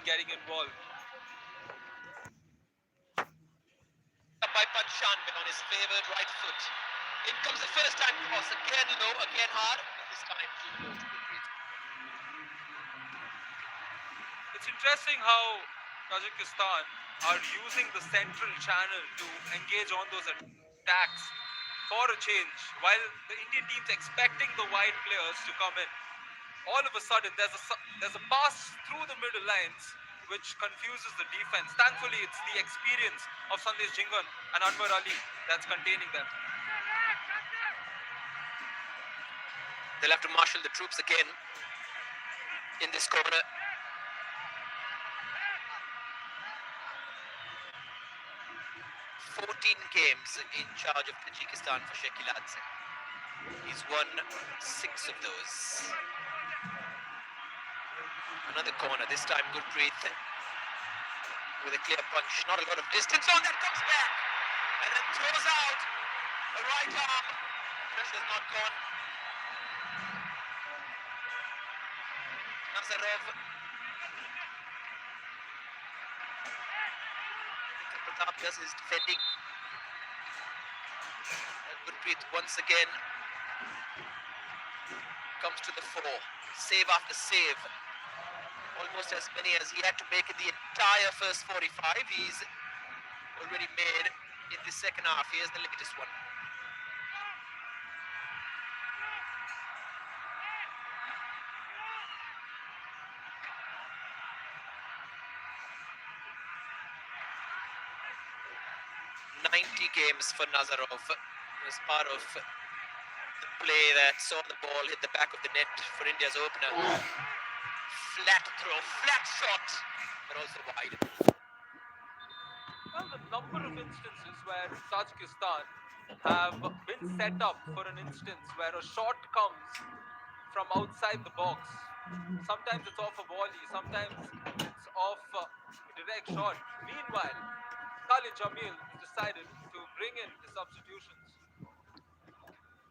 getting involved. By Panchanbe on his favoured right foot. In comes the first time cross, again low, again hard, but this time too low to Gurpreet. It's interesting how Tajikistan are using the central channel to engage on those attacks for a change, while the Indian team's expecting the wide players to come in. All of a sudden, there's a pass through the middle lines which confuses the defense. Thankfully, it's the experience of Sandesh Jingan and Anwar Ali that's containing them. They'll have to marshal the troops again in this corner. 14 games in charge of Tajikistan for Shekiladze. He's won 6 of those. Another corner, this time Gurpreet with a clear punch, not a lot of distance. Oh, that comes back and then throws out a right arm. Pressure's not gone. Nazarov. Pratap does his defending. And Gurpreet once again comes to the fore. Save after save. Almost as many as he had to make in the entire first 45. He's already made in the second half. Here's the latest one. Games for Nazarov as part of the play that saw the ball hit the back of the net for India's opener. Flat throw, flat shot, but also wide. Well, the number of instances where Tajikistan have been set up for an instance where a shot comes from outside the box. Sometimes it's off a volley, sometimes it's off a direct shot. Meanwhile, Khalid Jamil decided to bring in the substitutions.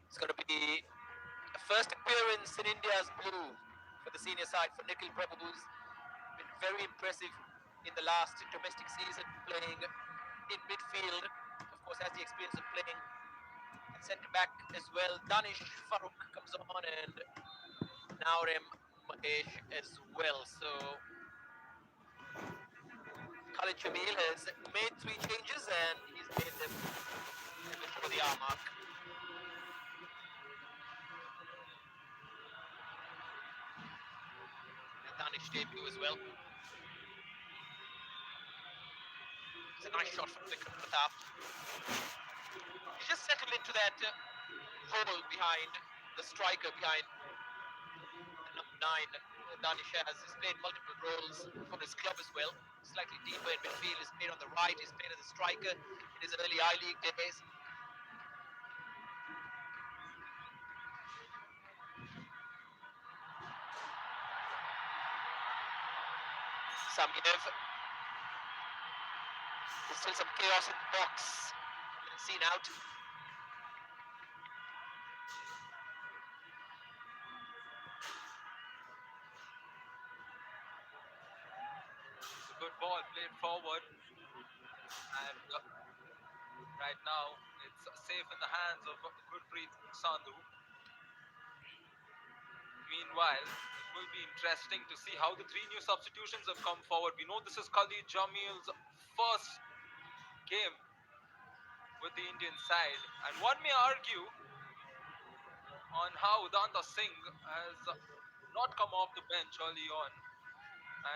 It's going to be the first appearance in India's blue for the senior side for Nikhil Prabhu, who's been very impressive in the last domestic season, playing in midfield. Of course, has the experience of playing at centre back as well. Danish Farooq comes on, and Naurem Mahesh as well. So Khalid Jamil has made 3 changes, and he's made them before the hour mark. And Danish debut as well. It's a nice shot from Vikram Pratap. He's just settled into that hole behind the striker, behind number 9. Danish has played multiple roles for his club as well. Slightly deeper in midfield, he's played on the right, he's played as a striker in his early I-League days. Samiev. There's still some chaos in the box. Seen out. It's a good ball played forward, and right now it's safe in the hands of Gurpreet Sandhu. Meanwhile, it will be interesting to see how the 3 new substitutions have come forward. We know this is Khalid Jamil's first game with the Indian side, and one may argue on how Udanta Singh has not come off the bench early on,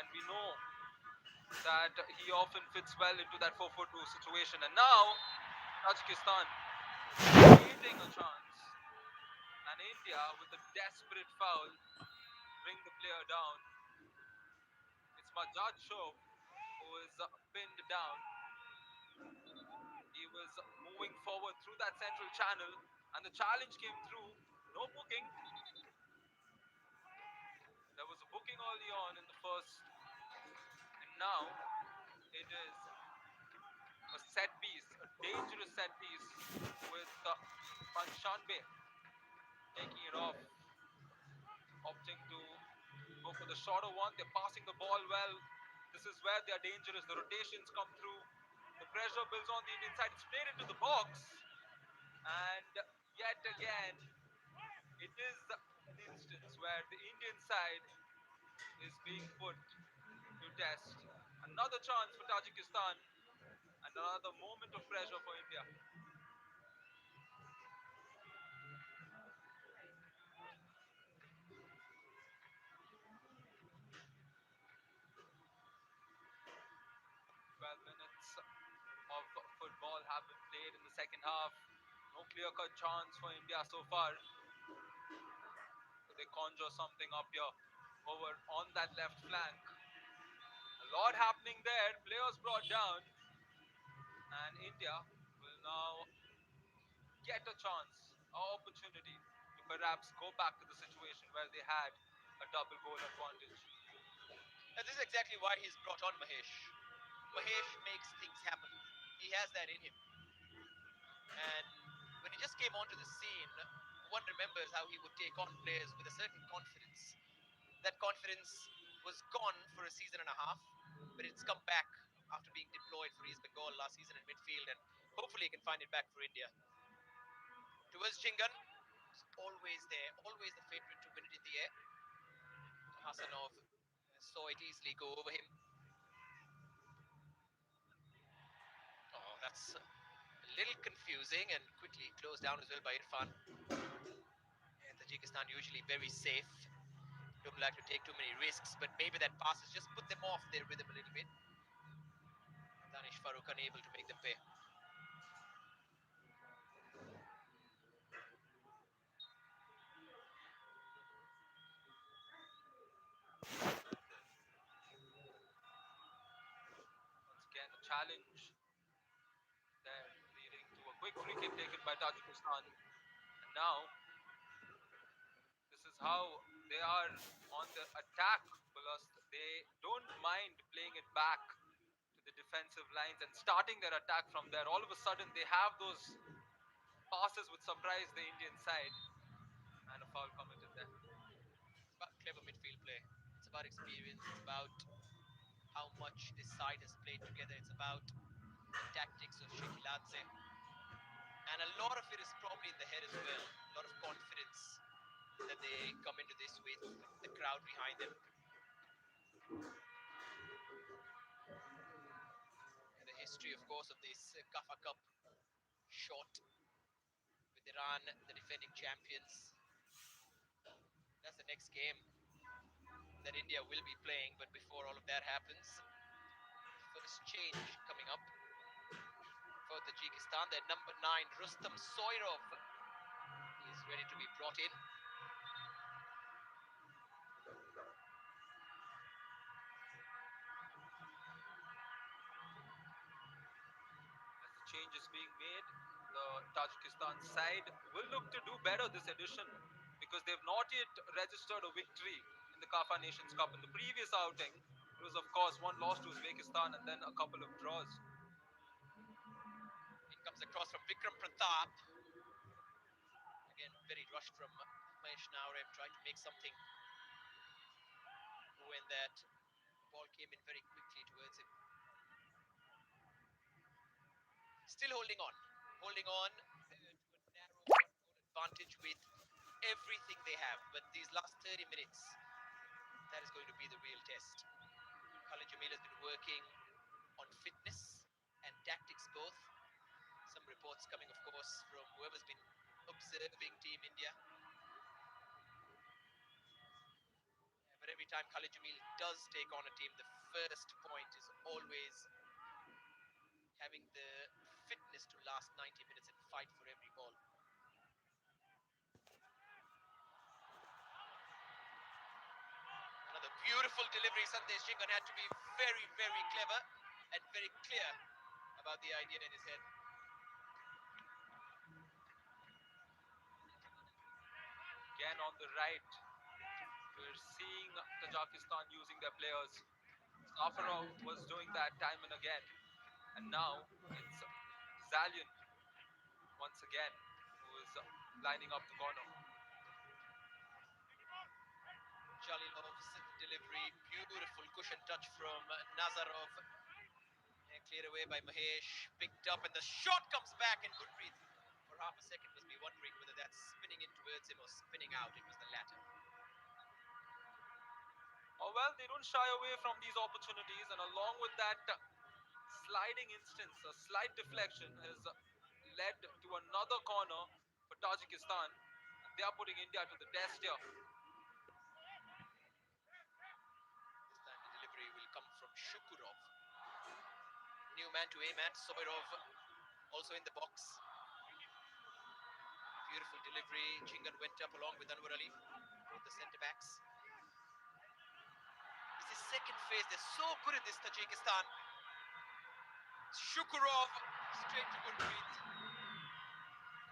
and we know that he often fits well into that 4-4-2 situation. And now Tajikistan creating a chance, and India with a desperate foul bring the player down. It's Majad Shov who is pinned down. He was moving forward through that central channel, and the challenge came through. No booking. There was a booking early on in the first, and now it is a set piece, a dangerous set piece with Panchanbe taking it off, opting to go for the shorter one. They're passing the ball well. This is where they are dangerous. The rotations come through. The pressure builds on the Indian side. It's played into the box. And yet again, it is an instance where the Indian side is being put to test. Another chance for Tajikistan. And another moment of pressure for India. 12 minutes of football have been played in the second half. No clear-cut chance for India so far. They conjure something up here over on that left flank. A lot happening there. Players brought down, and India will now get a chance, an opportunity to perhaps go back to the situation where they had a double goal advantage. And this is exactly why he's brought on Mahesh. Mahesh makes things happen. He has that in him. And when he just came onto the scene, one remembers how he would take on players with a certain confidence. That confidence was gone for a season and a half, but it's come back after being deployed for East Bengal last season in midfield, and hopefully he can find it back for India. Towards Jingan, always there, always the favorite to win it in the air. Hasanov saw it easily go over him. Oh, that's a little confusing and quickly closed down as well by Irfan. And Tajikistan usually very safe. Don't like to take too many risks, but maybe that pass has just put them off their rhythm a little bit. Danish Farooq unable to make them pay. Once again, a challenge there, leading to a quick free kick taken by Tajikistan. And now, this is how they are on the attack, plus they don't mind playing it back to the defensive lines and starting their attack from there. All of a sudden, they have those passes which surprise the Indian side, and a foul committed there. It's about clever midfield play. It's about experience. It's about how much this side has played together. It's about the tactics of Shekiladze. And a lot of it is probably in the head as well. A lot of confidence that they come into this with the crowd behind them. And the history, of course, of this CAFA Cup short with Iran, the defending champions. That's the next game that India will be playing. But before all of that happens, first change coming up for Tajikistan. Their number 9, Rustam Soyrov, is ready to be brought in. As the change is being made, the Tajikistan side will look to do better this edition because they've not yet registered a victory in the CAFA Nations Cup. In the previous outing, it was, of course, one loss to Uzbekistan and then a couple of draws. It comes across from Vikram Pratap. Again, very rushed from Mahesh Naurem, tried to make something when that ball came in very quickly towards him. Still holding on to a narrow one-goal advantage with everything they have. But these last 30 minutes, that is going to be the real test. Khalid Jamil has been working on fitness and tactics both. Some reports coming, of course, from whoever's been observing Team India. But every time Khalid Jamil does take on a team, the first point is always having the fitness to last 90 minutes and fight for every ball. Another beautiful delivery. Sandesh Jingan had to be very, very clever and very clear about the idea in his head. Again on the right, we're seeing Tajikistan using their players. Safarov was doing that time and again. And now it's Zalian once again who is lining up the corner. Jalilov's delivery, beautiful cushion touch from Nazarov. Cleared away by Mahesh, picked up, and the shot comes back. And Gurpreet, for half a second, must be wondering whether that's spinning in towards him or spinning out. It was the latter. Oh, well, they don't shy away from these opportunities, and along with that sliding instance, a slight deflection has led to another corner for Tajikistan. They are putting India to the test here. This time the delivery will come from Shukurov. New man to aim at, Soirov also in the box. Beautiful delivery. Chingan went up along with Anwar Ali, both the centre backs. This is second phase. They're so good at this, Tajikistan. Shukurov straight to Gurpreet.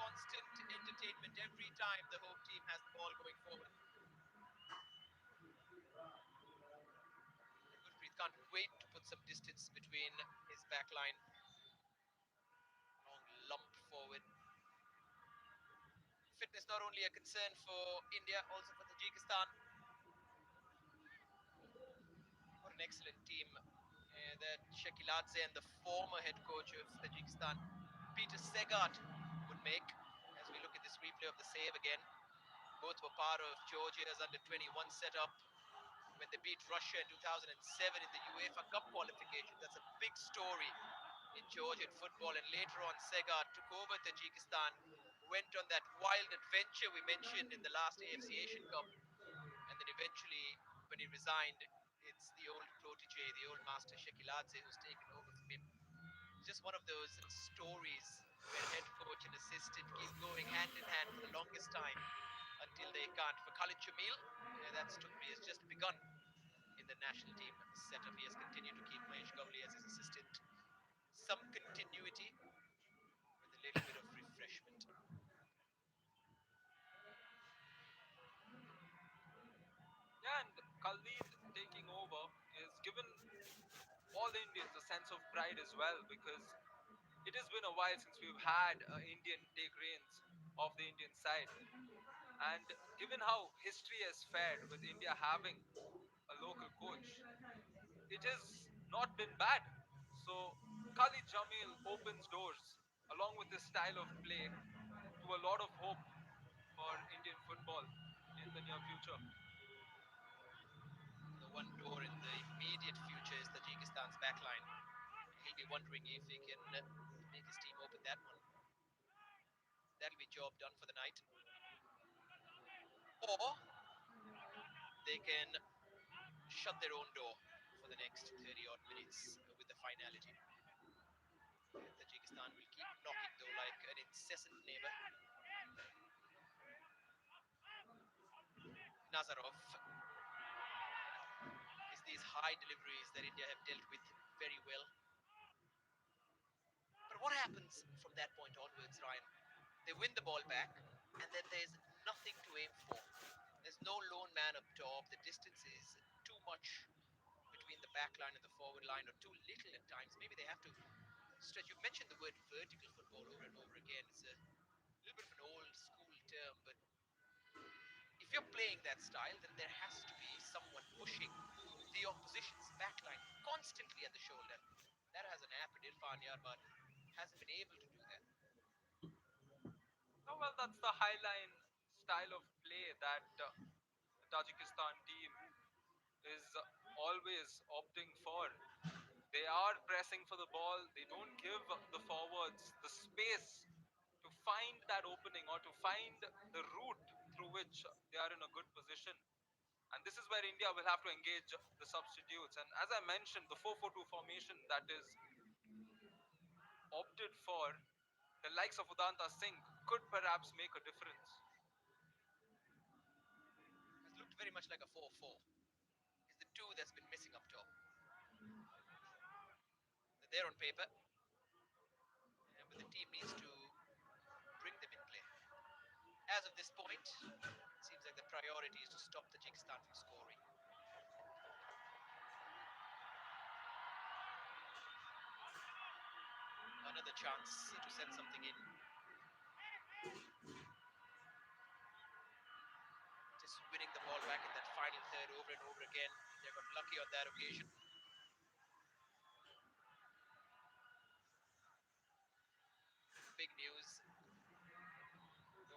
Constant entertainment every time the home team has the ball going forward. Gurpreet can't wait to put some distance between his back line. Long lump forward. Fitness not only a concern for India, also for Tajikistan. What an excellent team that Shekiladze and the former head coach of Tajikistan, Peter Segart, would make. As we look at this replay of the save again, both were part of Georgia's under-21 setup when they beat Russia in 2007 in the UEFA Cup qualification. That's a big story in Georgian football. And later on, Segart took over Tajikistan, went on that wild adventure we mentioned in the last AFC Asian Cup, and then eventually, when he resigned, it's the old protege, the old master Shekiladze, who's taken over from him. Just one of those stories where head coach and assistant keep going hand in hand for the longest time until they can't. For Khalid Jamil, that story has just begun in the national team setup. He has continued to keep Mahesh Gavli as his assistant. Some continuity with a little bit of refreshment. Yeah, and Khalid taking over is given all Indians a sense of pride as well, because it has been a while since we've had an Indian take reins of the Indian side. And given how history has fared with India having a local coach, it has not been bad. So Khalid Jamil opens doors along with his style of play to a lot of hope for Indian football in the near future. The one door in the immediate future is Tajikistan's backline. He'll be wondering if he can make his team open that one. That'll be job done for the night. Or they can shut their own door for the next 30 odd minutes with the finality. Tajikistan will keep knocking though like an incessant neighbor. Nazarov is these high deliveries that India have dealt with very well. But what happens from that point onwards, Ryan? They win the ball back, and then there's nothing to aim for. There's no lone man up top. The distance is too much between the back line and the forward line, or too little at times. Maybe they have to stretch. You've mentioned the word vertical football over and over again. It's a little bit of an old school term, but if you're playing that style, then there has to be someone pushing the opposition's backline constantly at the shoulder. That hasn't happened. Irfan Yar, but hasn't been able to do that. Oh, well, that's the highline style of play that the Tajikistan team is always opting for. They are pressing for the ball. They don't give the forwards the space to find that opening or to find the route through which they are in a good position. And this is where India will have to engage the substitutes. And as I mentioned, the 4-4-2 formation that is opted for, the likes of Udanta Singh could perhaps make a difference. Has looked very much like a 4-4. Is the two that's been missing up top. They're there on paper, but the team needs to bring them in play. As of this point, it seems like the priority is to stop Tajikistan from scoring. Another chance to send something in. Just winning the ball back in that final third over over and over again. They got lucky on that occasion. Big news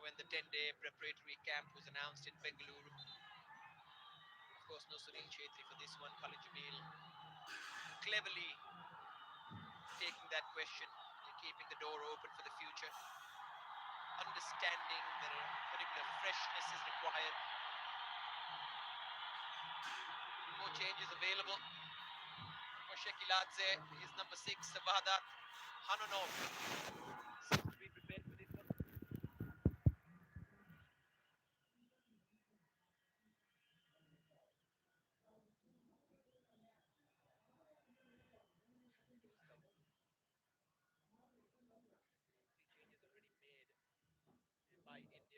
when the 10-day preparatory camp was announced in Bengaluru. Of course, no Sunil Chetri for this one. Khalid Jamil cleverly taking that question and keeping the door open for the future, understanding that a particular freshness is required. More changes available for Shekiladze. His number 6, Savadat Hanonov, seems to be prepared for this one. See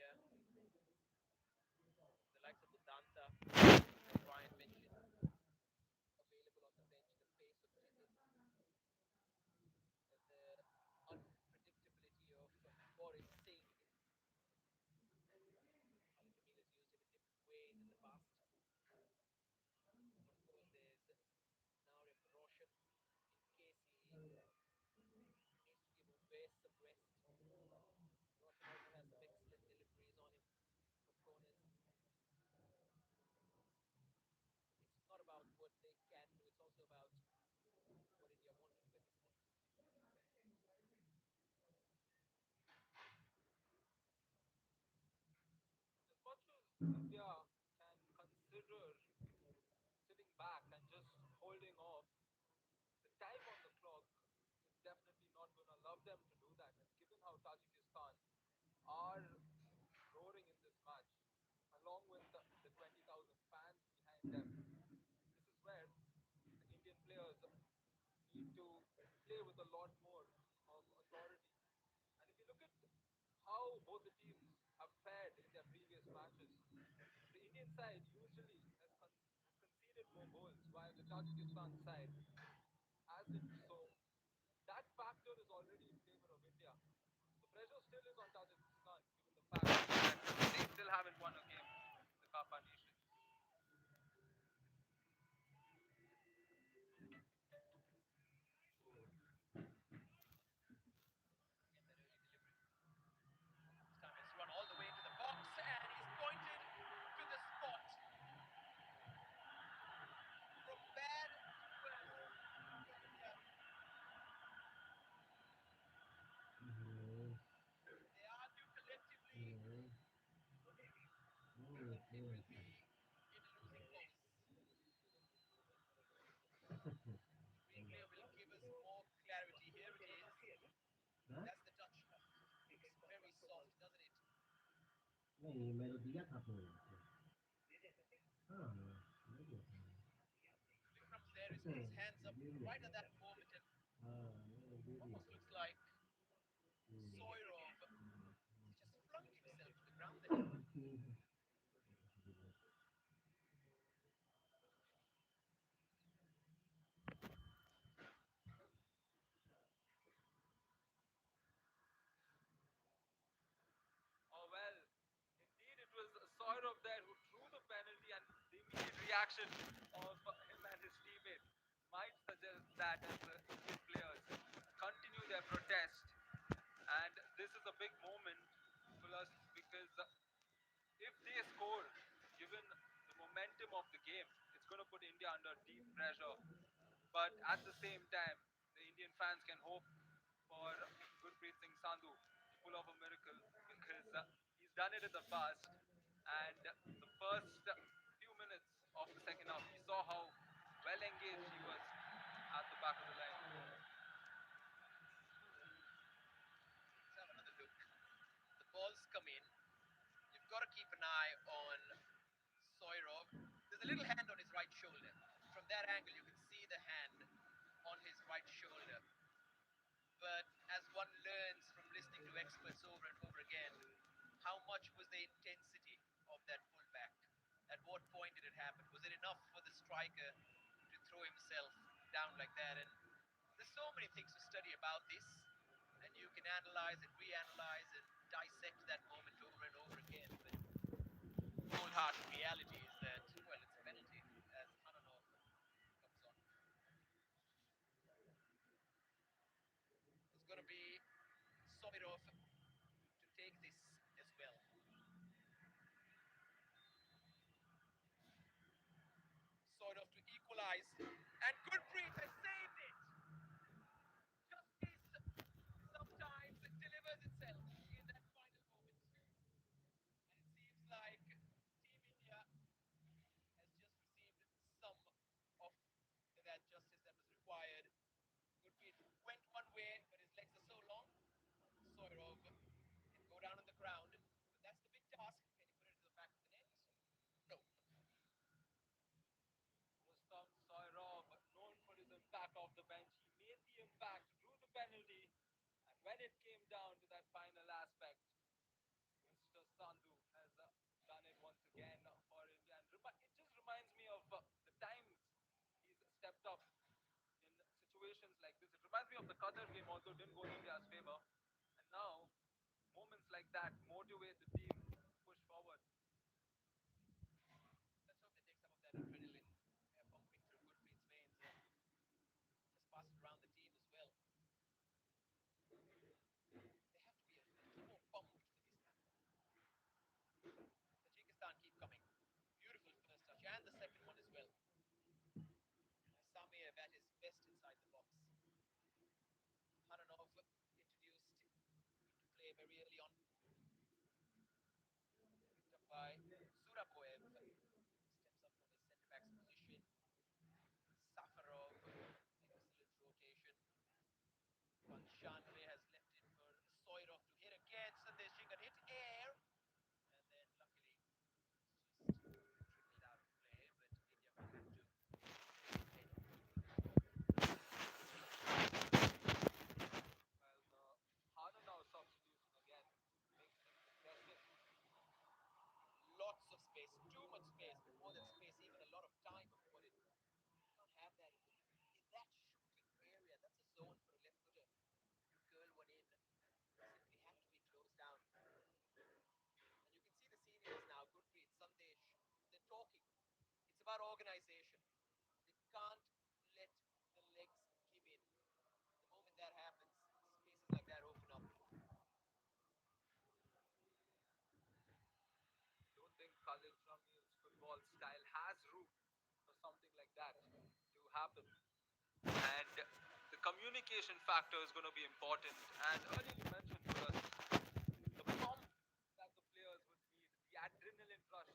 changes already made by India. The likes of Udanta, Brian mentioned, available on the bench. The pace of Jitin, the unpredictability of Boris Singh. Khalid Jamil has used him in different ways in the past. And of course, there's Narek Roshan in case he needs to give Ubesh some rest. Roshan also has some excellent deliveries on him from corners. It's not about what they can do, it's also about what India want to do at this point. As much as India can consider sitting back and just holding off, the time on the clock is definitely not going to allow them to do that. And given how Tajikistan are roaring in this match, along with the 20,000 fans behind them, this is where the Indian players need to play with a lot more of authority. And if you look at how both the teams have fared in their previous matches, the Indian side usually has conceded more goals, while the Tajikistan side hasn't. So that factor is already in favor of India. The pressure still is on Tajikistan, given the fact that they still haven't won a game in the CAFA Nations. Again, that early delivery. This time it's run all the way into the box and he's pointed to the spot. From bad to worse for India. They argue collectively that they will be in a losing pose. Replay will give us more clarity. Here it is. That's the touch. Looks very soft, doesn't it? नहीं मेरे दिया था आपने हाँ नहीं दिया था Vikram's there. He's put नहीं his hands up ये दिया right at that था moment and हाँ ये दे दिया almost था looks like hmm, Soirov has just flung himself to the ground there. Oh well, indeed it was Saurabh there who drew the penalty, and the immediate reaction of him and his teammates might suggest that as the Indian players continue their protest. And this is a big moment for us because if they score, given the momentum of the game, it's going to put India under deep pressure. But at the same time, the Indian fans can hope for Gurpreet Singh Sandhu to pull off a miracle because he's done it in the past. And the first few minutes of the second half, we saw how well engaged he was at the back of the line. Let's have another look. The balls come in. You've got to keep an eye on Soirov. There's a little hand on his right shoulder. From that angle, you can see the hand on his right shoulder. But as one learns from listening to experts over and over again, how much was the intensity of that pullback? At what point did it happen? Was it enough for the striker to throw himself down like that? And there's so many things to study about this, and you can analyze and reanalyze and dissect that moment over and over again. But cold hard reality is that, well, it's a penalty. tries. And Gurpreet has saved it. Justice sometimes delivers itself in that final moment. And it seems like Team India has just received some of that justice that was required. Gurpreet went one way, but his legs are so long. Soirov can go down on the ground, but that's the big task. Can he put it into the back of the net? No. Rustam Sairov, known for his impact off the bench, he made the impact, drew the penalty, and when it came down to that final aspect, Mr. Sandhu has done it once again for India. And it just reminds me of the times he's stepped up in situations like this. It reminds me of the Qatar game, although it didn't go in India's favor. And now, moments like that motivate the team to push forward. Let's hope they take some of that adrenaline pumping through Gurpreet's veins. Just pass it around the team as well. They have to be a little more pumped for this now. Tajikistan keep coming. Beautiful first touch and the second one as well. Samir at his best inside the box. Haranov introduced into play very early on. Picked up by Zuraboev. Steps up from his centre back's position. Safarov, excellent rotation. Panchandre has left it for Soirov to hit again. Sandesh Singh hit air. And then luckily it's just trickled out of play, but India will have to take it. Well, the Haranau substitution again makes things interesting. Lots of space, too much space, but more than space, even a lot of time of put it. You can't have that in that shooting area. That's a zone for a left footer. You curl one in. Simply had to be closed down. And you can see the seniors now, Gurpreet, Sandesh, they're talking. It's about organization. They can't let the legs give in. The moment that happens, spaces like that open up. Don't think Khalid Jamil's football style has room for something like that to happen. And the communication factor is going to be important. And earlier you mentioned to us the pump that the players would need, the adrenaline rush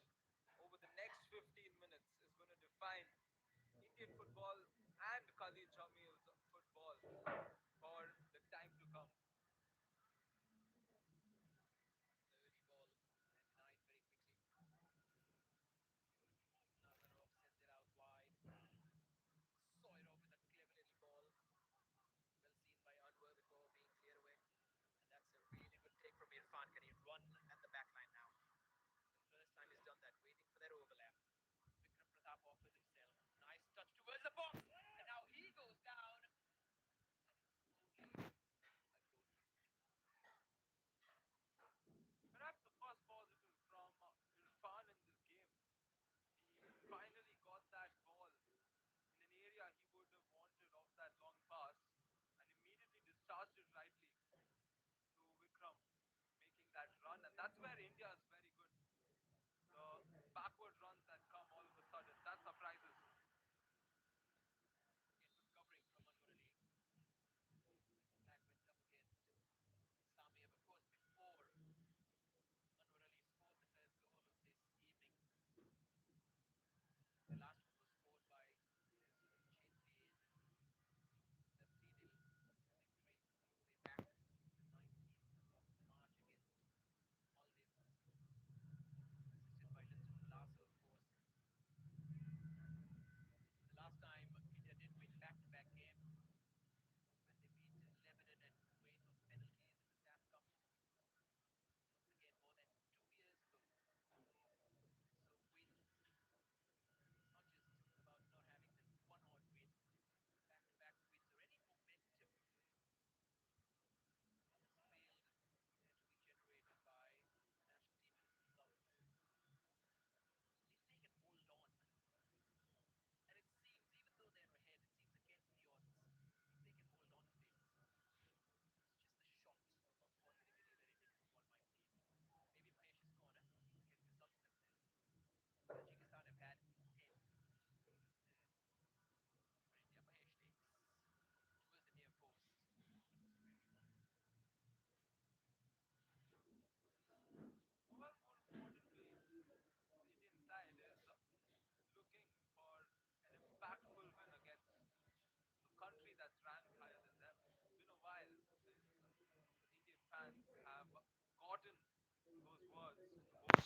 over the next 15 minutes is going to define Indian football and Khalid Jamil's football for the time to come. The early ball and denied very quickly. Nazarov sends it out wide. Soirov with a clever little ball. Well seen by Anwar before being cleared away. And that's a really good take from Irfan. Can he run at the back line now? The first time he's done that, waiting for that overlap. Vikram Pratap offers himself. Nice touch towards the ball.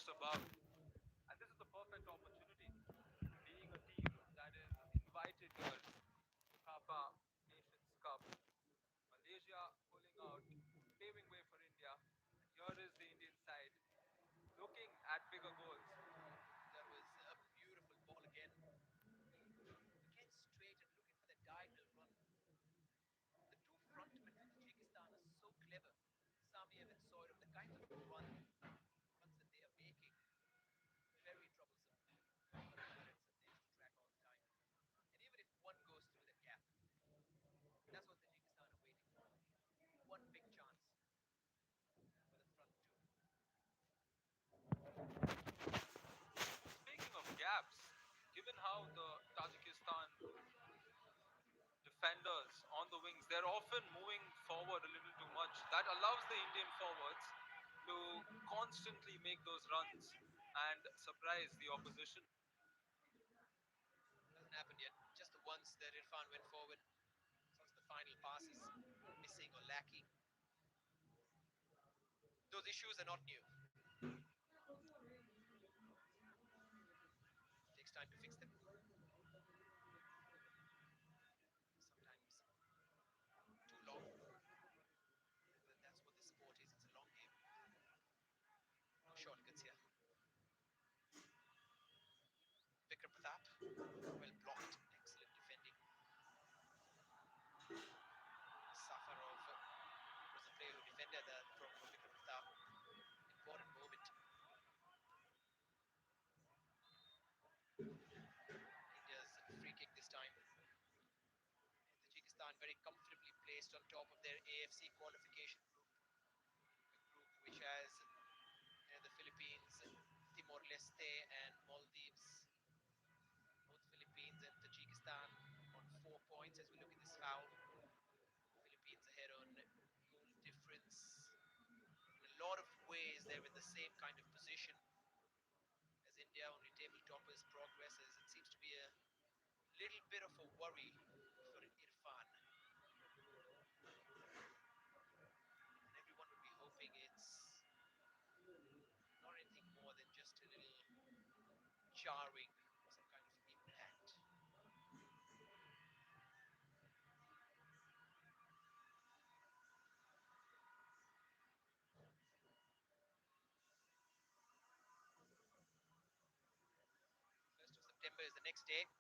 just about. And this is the perfect opportunity. Being a team that is invited here to CAFA Nations Cup, Malaysia pulling out, paving way for India. And here is the Indian side looking at bigger goals. That was a beautiful ball again. Again straight and looking for the diagonal run. The two frontmen for Tajikistan are so clever. Samiev and Soirav, the kinds of runs that they are making, very troublesome for opponents and they have to track all the time. And even if one goes through the gap, that's what Tajikistan are waiting for. One big chance for the front two. Speaking of gaps, given how the Tajikistan defenders on the wings, they're often moving forward a little too much. That allows the Indian forwards to constantly make those runs and surprise the opposition. Hasn't happened yet. Just the once that Irfan went forward. Some of the final passes missing or lacking. Those issues are not new. Takes time to fix them. Sometimes too long. But that's what the sport is. It's a long game. No shortcuts here. Vikram Pratap, well blocked. Excellent defending. Safarov was the player who defended from Vikram Pratap. Important moment. India's free kick this time. Tajikistan very comfortably placed on top of their AFC qualification group. A group which has the Philippines, Timor-Leste and Maldives. Both Philippines and Tajikistan on 4 points as we look at this foul. Philippines ahead on goal difference. In a lot of ways, they're in the same kind of position as India, only table toppers progresses. It seems to be a little bit of a worry for Irfan. And everyone would be hoping it's not anything more than just a little jarring, some kind of impact. First of September is the next day that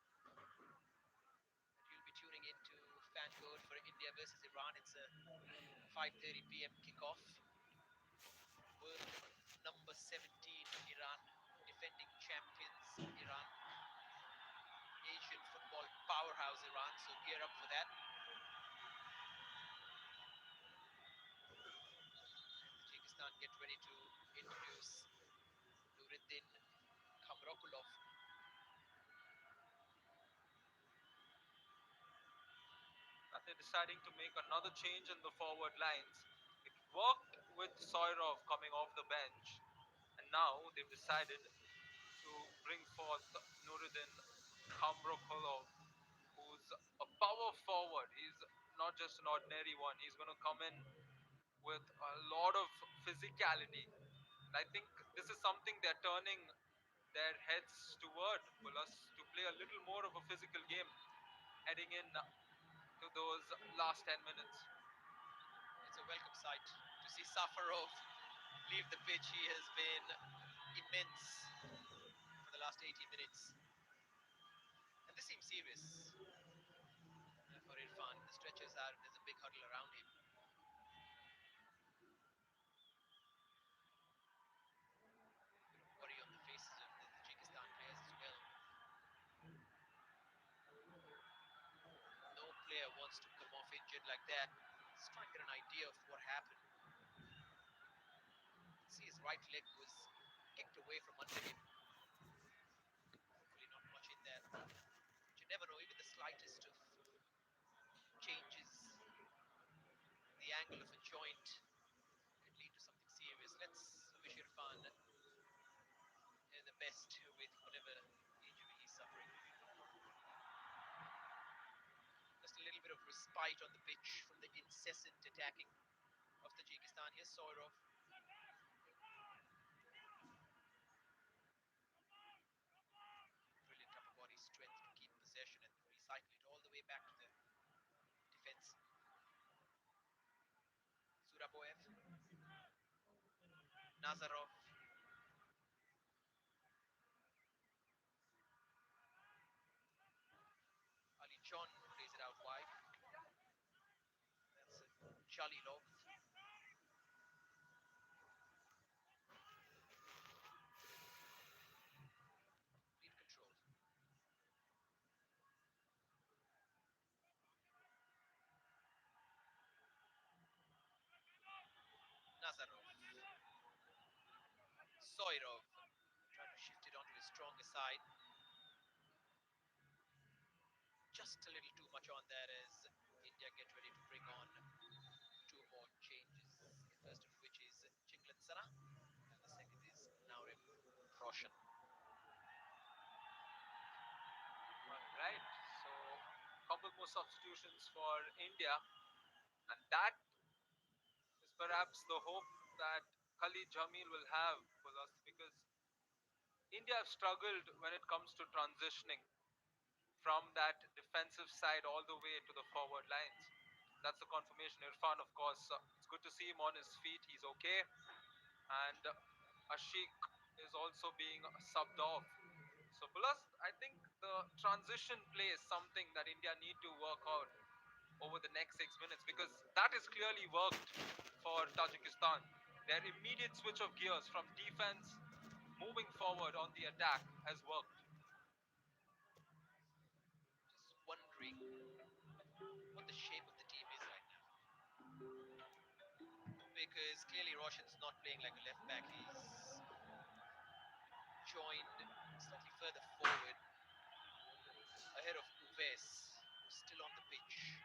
you'll be tuning into Fan Code for India versus Iran. It's a 5:30 p.m. kickoff. World number 17 Iran, defending champions Iran, Asian football powerhouse Iran. So gear up for that. Tajikistan get ready to introduce Nuruddin Kamrokulov. And they're deciding to make another change in the forward lines. It worked with Soirov coming off the bench, and now they've decided to bring forth Nuruddin Khamrokolov, who's a power forward. He's not just an ordinary one. He's going to come in with a lot of physicality. And I think this is something they're turning their heads toward for us to play a little more of a physical game heading in to those last 10 minutes. It's a welcome sight to see Safarov leave the pitch. He has been immense for the last 80 minutes. And this seems serious for Irfan. The stretchers out, there's a big huddle around him. A bit of worry on the faces of the Tajikistan players as well. No player wants to come off injured like that. Just trying to get an idea of what happened. See, his right leg was kicked away from under him. Hopefully not much in there. But you never know, even the slightest of changes in the angle of a joint could lead to something serious. Let's wish Irfan the best with whatever injury he's suffering. Just a little bit of respite on the pitch from the incessant attacking of Tajikistan. Here's Soirov. back to the defense. Suraboyev, Nazarov, Ali John plays it out wide. That's Jalilov. Complete control. Nazarov. Soirov. Trying to shift it onto his stronger side. Just a little too much on there as India get ready to bring on two more changes. First of which is Chinglet Sana, and the second is Naurim Roshan. Right. So, couple more substitutions for India, and that is perhaps the hope that Khalid Jamil will have for us, because India have struggled when it comes to transitioning from that defensive side all the way to the forward lines. That's the confirmation. Irfan, of course, it's good to see him on his feet. He's okay. And Ashik is also being subbed off. So, plus, I think the transition play is something that India need to work out over the next 6 minutes, because that has clearly worked for Tajikistan. Their immediate switch of gears from defense moving forward on the attack has worked. Just wondering what the shape of the team is right now. Because clearly Roshan's not playing like a left back. He's joined slightly further forward ahead of Uves, who's still on the pitch.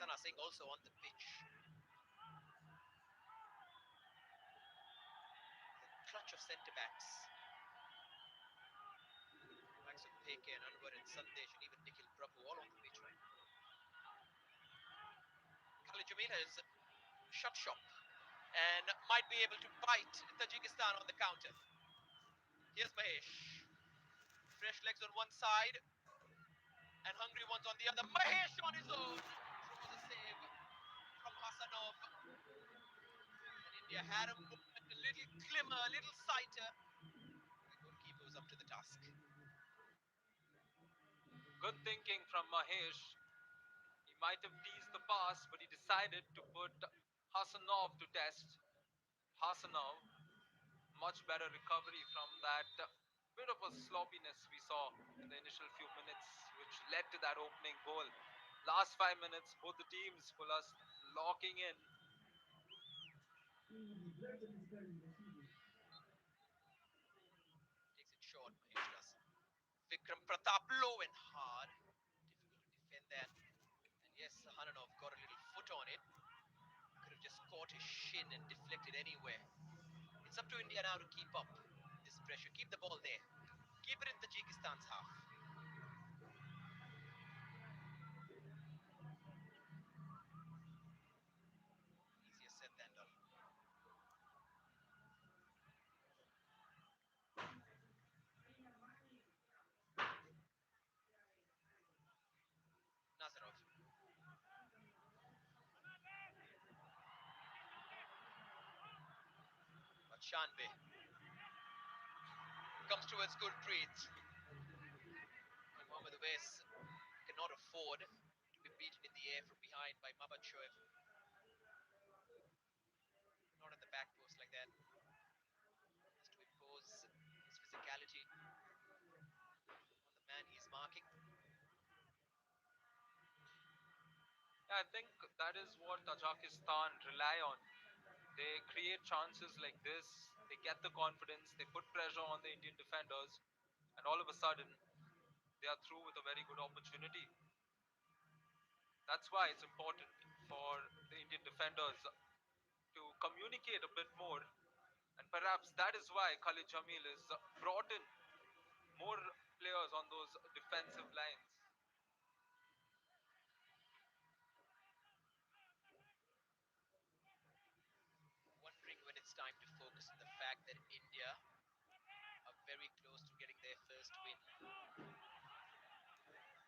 Sana Singh also on the pitch. The clutch of centre backs. Likes of Peke and Anwar and Sandesh and even Nikhil Prabhu all on the pitch right now. Khalid Jamil has shut shop and might be able to bite Tajikistan on the counter. Here's Mahesh. Fresh legs on one side and hungry ones on the other. Mahesh on his own draws a save from Hasanov. And India had a moment, a little glimmer, a little sighter. The goalkeeper was up to the task. Good thinking from Mahesh. He might have teased the pass, but he decided to put Hasanov to test. Hasanov, much better recovery from that bit of a sloppiness we saw in the initial few minutes, which led to that opening goal. Last 5 minutes, both the teams pull us locking in. Takes it short, Mahesh does. Vikram Pratap low and hard. Difficult to defend that. And yes, Hananov got a little foot on it. Could have just caught his shin and deflected anywhere. It's up to India now to keep up this pressure. Keep the ball there. Keep it in Tajikistan's half. Easier said than done. Nazarov. But Shanbe comes towards Gurpreet. And Mohammad Awais cannot afford to be beaten in the air from behind by Mabat Shoaib. Not at the back post like that. Has to impose his physicality on the man he's marking. Yeah, I think that is what Tajikistan rely on. They create chances like this, they get the confidence, they put pressure on the Indian defenders, and all of a sudden, they are through with a very good opportunity. That's why it's important for the Indian defenders to communicate a bit more, and perhaps that is why Khalid Jamil is brought in more players on those defensive lines. Wondering when it's time to focus on the fact that India are very close to getting their first win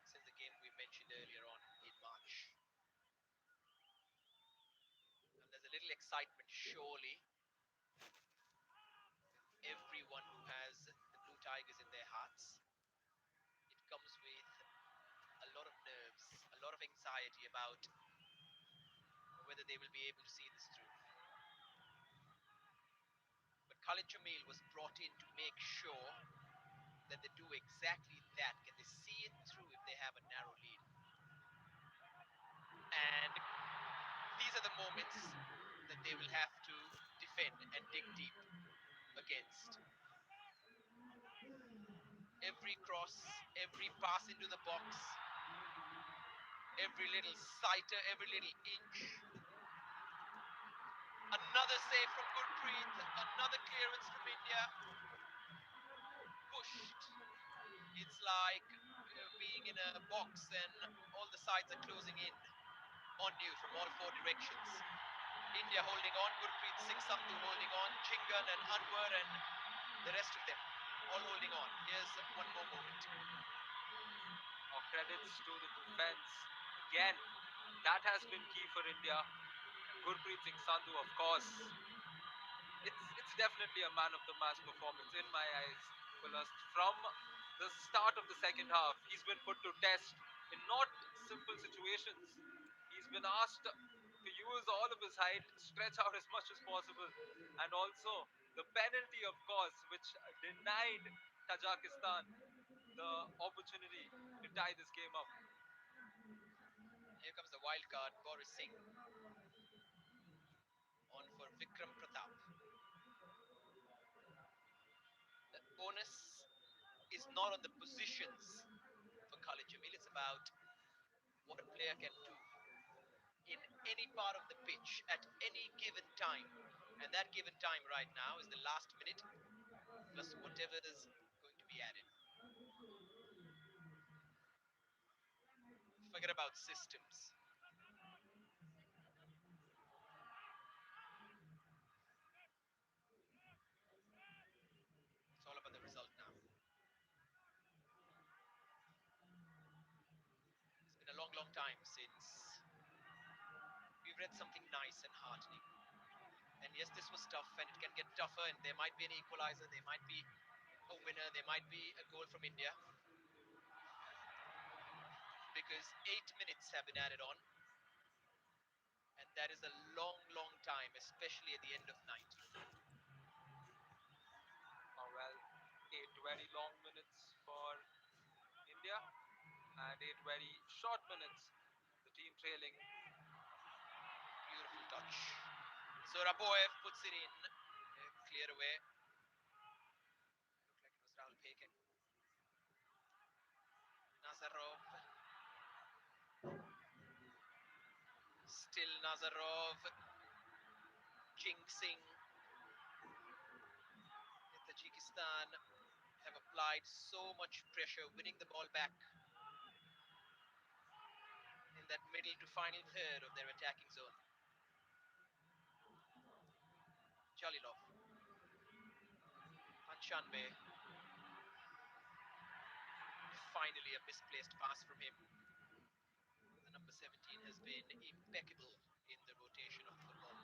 since the game we mentioned little excitement, surely. Everyone who has the Blue Tigers in their hearts. It comes with a lot of nerves, a lot of anxiety about whether they will be able to see this through. But Khalid Jamil was brought in to make sure that they do exactly that. Can they see it through if they have a narrow lead? And these are the moments that they will have to defend and dig deep against. Every cross, every pass into the box, every little sighter, every little inch. Another save from Gurpreet, another clearance from India. Pushed. It's like being in a box and all the sides are closing in on you from all four directions. India holding on, Gurpreet Singh Sandhu holding on, Chingan and Anwar and the rest of them all holding on. Here's one more moment. Credits to the defense. Again, that has been key for India. And Gurpreet Singh Sandhu, of course, it's definitely a man of the match performance in my eyes. Kulast, from the start of the second half, he's been put to test in not simple situations. He's been asked to use all of his height, stretch out as much as possible, and also the penalty, of course, which denied Tajikistan the opportunity to tie this game up. Here comes the wild card, Boris Singh on for Vikram Pratap. The onus is not on the positions for Khalid Jamil. It's about what a player can do in any part of the pitch at any given time. And that given time right now is the last minute plus whatever is going to be added. Forget about systems. It's all about the result now. It's been a long, long time since we've read something nice and heartening. And yes, this was tough and it can get tougher and there might be an equalizer, there might be a winner, there might be a goal from India. Because 8 minutes have been added on. And that is a long, long time, especially at the end of 90. Well, 8 very long minutes for India and 8 very short minutes. The team trailing. Beautiful touch. Zoraboev puts it in. Clear away. Looked like it was Rahul Peke. Nazarov. Still Nazarov. Jinxing. Tajikistan have applied so much pressure, winning the ball back in that middle to final third of their attacking zone. Jalilov. Panchanbe. Finally a misplaced pass from him. The number 17 has been impeccable in the rotation of the football.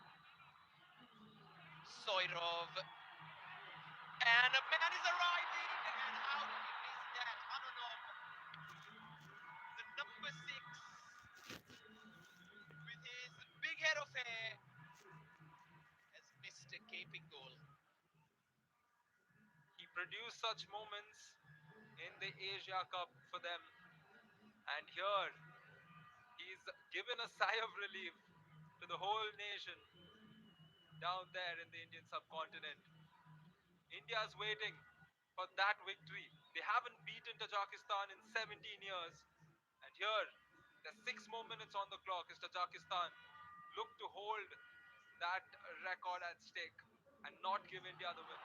Soirov. And a man is arriving. And how did he miss that? Anonov. The number 6 with his big head of hair has missed a gaping goal. He produced such moments in the Asia Cup for them. And here, he's given a sigh of relief to the whole nation down there in the Indian subcontinent. India's waiting for that victory. They haven't beaten Tajikistan in 17 years. And here, there's 6 more minutes on the clock as Tajikistan look to hold that record at stake and not give India the win.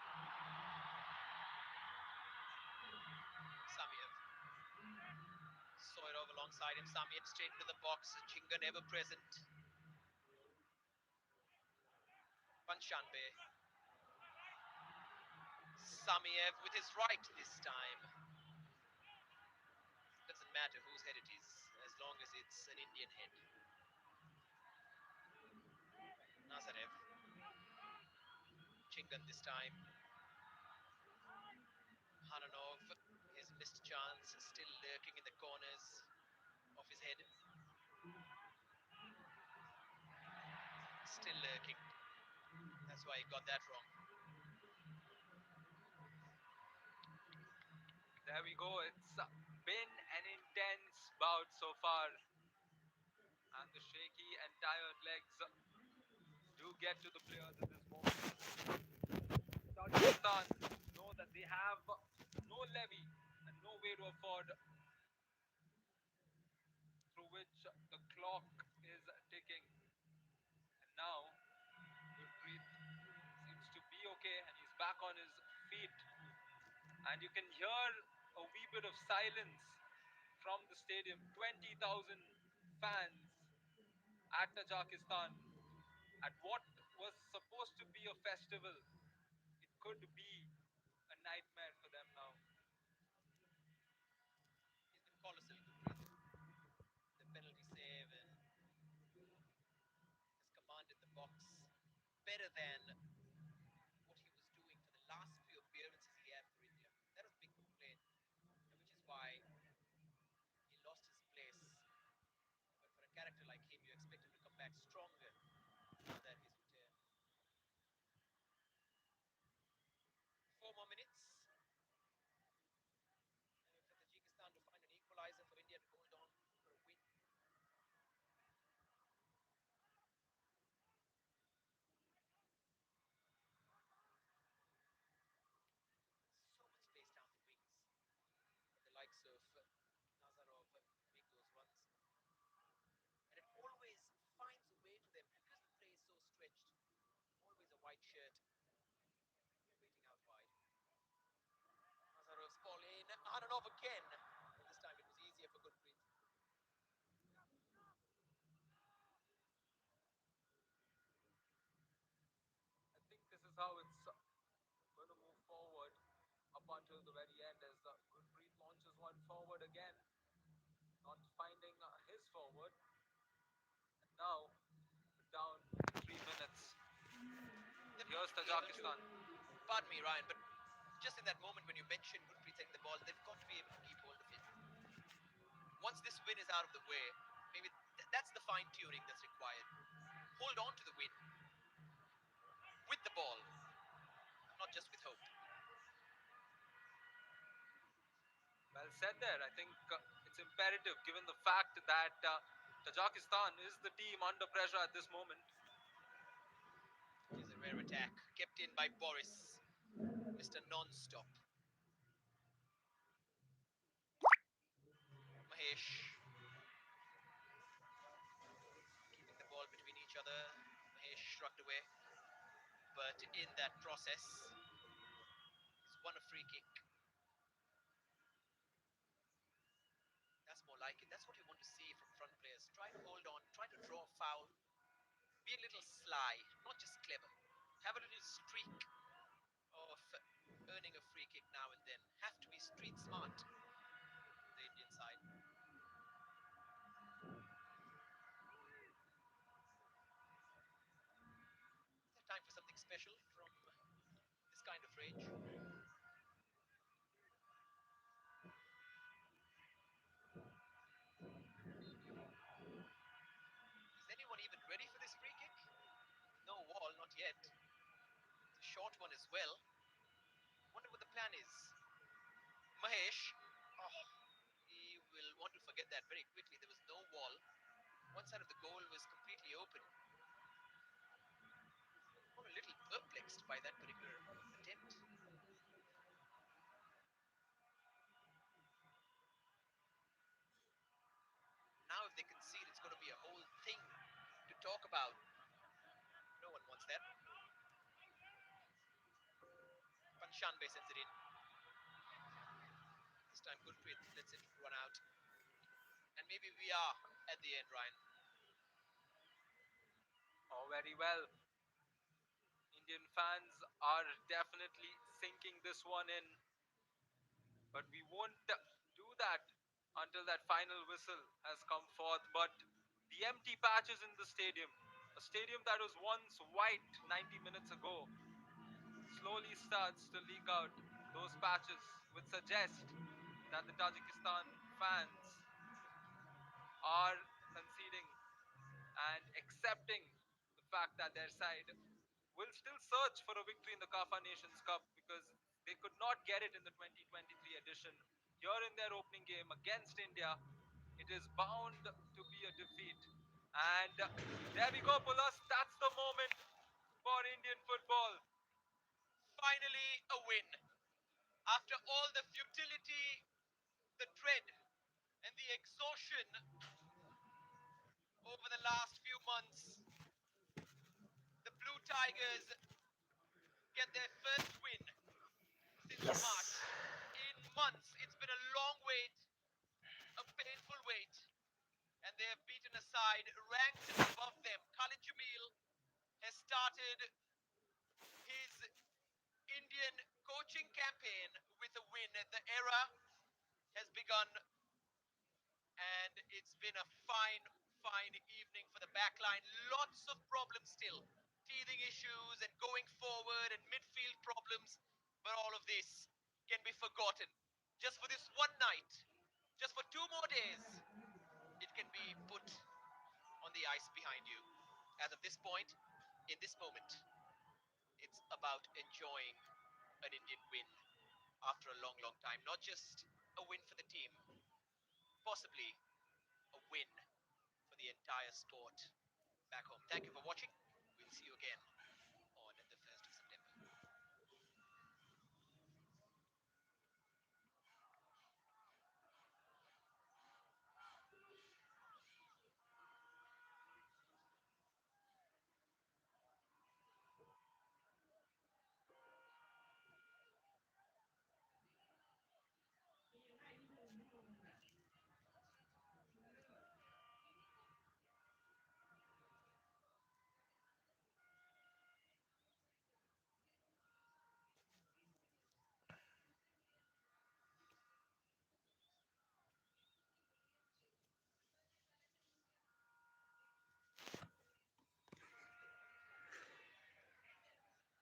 Samiev. Soirov alongside him. Samiev straight into the box. Chingan ever present. Panchanbe. Samiev with his right this time. Doesn't matter whose head it is, as long as it's an Indian head. Nazarev. machine gun this time. Hananov, his missed chance, still lurking in the corners of his head. Still lurking. That's why he got that wrong. There we go. It's been an intense bout so far, and the shaky and tired legs do get to the players at this moment. Tajikistan know that they have no levy and no way to afford through which the clock is ticking. And now, Gurpreet seems to be okay and he's back on his feet. And you can hear a wee bit of silence from the stadium. 20,000 fans at Tajikistan at what was supposed to be a festival. It could be a nightmare for them now. He's been colossal, Gurpreet. The penalty save and has commanded the box better than what he was doing for the last few appearances he had for India. That was a big complaint, which is why he lost his place. But for a character like him, you expect him to come back stronger now that he's retired. 4 more minutes. And for Tajikistan to find an equalizer, for India to hold on for a win. So much space down the wings. But the likes of Nazarov make those runs. And it always finds a way to them because the play is so stretched. Always a white shirt waiting out wide. Nazarov's ball in. Hananov again. But this time it was easier for Gurpreet. I think this is how it's going to move forward up until the very end as Gurpreet launches one forward again, not finding his forward. And now we're down 3 minutes. They've got Here's to be able to, Tajikistan. pardon me, Ryan, but just in that moment when you mentioned Gurpreet taking the ball, they've got to be able to keep hold of it. Once this win is out of the way, maybe that's the fine tuning that's required. Hold on to the win with the ball, not just with hope. Well said there. I think it's imperative given the fact that Tajikistan is the team under pressure at this moment. Here's a rare attack, kept in by Boris, Mr. Non-stop. Mahesh keeping the ball between each other. Mahesh shrugged away, but in that process, he's won a free kick. That's more like it. That's what you want to see from front players. Try to hold on, try to draw a foul, be a little sly, not just clever. Have a little streak of earning a free kick now and then. Have to be street smart, the Indian side. Is there time for something special from this kind of range? Is anyone even ready for this free kick? No wall, not yet. It's a short one as well. Wonder what the plan is. Mahesh, oh, he will want to forget that very quickly. There was no wall. One side of the goal was completely open. I'm a little perplexed by that particular attempt. Now, if they concede, it's going to be a whole thing to talk about. No one wants that. Panshanbe sends it in. This time, Gurpreet lets it run out. And maybe we are at the end, Ryan. Oh, very well. Indian fans are definitely sinking this one in, but we won't do that until that final whistle has come forth. But the empty patches in the stadium, a stadium that was once white 90 minutes ago, slowly starts to leak out those patches which suggest that the Tajikistan fans are conceding and accepting the fact that their side will still search for a victory in the CAFA Nations Cup because they could not get it in the 2023 edition. Here in their opening game against India, it is bound to be a defeat. And there we go, Pulas. That's the moment for Indian football. Finally, a win. After all the futility, the dread, and the exhaustion over the last few months, the Blue Tigers get their first win since March. Yes. In months, it's been a long wait, a painful wait, and they have beaten a side ranked above them. Khalid Jamil has started his Indian coaching campaign with a win. The era has begun, and it's been a fine evening for the backline. Lots of problems still, teething issues and going forward and midfield problems, but all of this can be forgotten. Just for this one night, just for 2 more days, it can be put on the ice behind you. As of this point, in this moment, it's about enjoying an Indian win after a long time. Not just a win for the team, possibly a win for the entire sport back home. Thank you for watching. We'll see you again